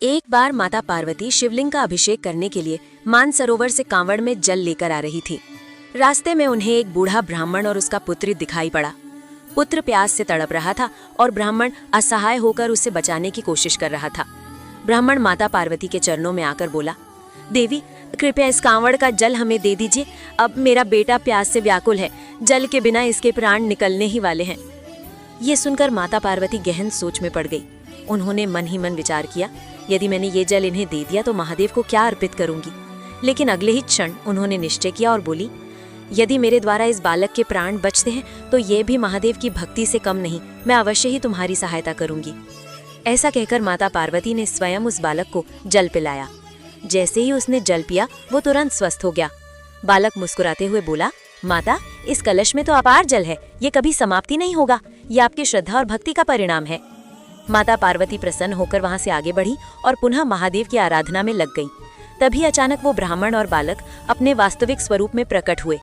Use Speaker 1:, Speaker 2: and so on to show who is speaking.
Speaker 1: एक बार माता पार्वती शिवलिंग का अभिषेक करने के लिए मानसरोवर से कांवड़ में जल लेकर आ रही थी। रास्ते में उन्हें एक बूढ़ा ब्राह्मण और उसका पुत्र दिखाई पड़ा। पुत्र प्यास से तड़प रहा था और ब्राह्मण असहाय होकर उसे बचाने की कोशिश कर रहा था। ब्राह्मण माता पार्वती के चरणों में आकर बोला, देवी कृपया इस कांवड़ का जल हमें दे दीजिए। अब मेरा बेटा प्यास से व्याकुल है, जल के बिना इसके प्राण निकलने ही वाले हैं। ये सुनकर माता पार्वती गहन सोच में पड़ गई। उन्होंने मन ही मन विचार किया, यदि मैंने ये जल इन्हें दे दिया तो महादेव को क्या अर्पित करूंगी। लेकिन अगले ही क्षण उन्होंने निश्चय किया और बोली, यदि मेरे द्वारा इस बालक के प्राण बचते हैं तो ये भी महादेव की भक्ति से कम नहीं, मैं अवश्य ही तुम्हारी सहायता करूंगी। ऐसा कहकर माता पार्वती ने स्वयं उस बालक को जल पिलाया। जैसे ही उसने जल पिया वो तुरंत स्वस्थ हो गया। बालक मुस्कुराते हुए बोला, माता इस कलश में तो अपार जल है, ये कभी समाप्ति नहीं होगा, ये आपकी श्रद्धा और भक्ति का परिणाम है। माता पार्वती प्रसन्न होकर वहां से आगे बढ़ी और पुनः महादेव की आराधना में लग गई। तभी अचानक वो ब्राह्मण और बालक अपने वास्तविक स्वरूप में प्रकट हुए।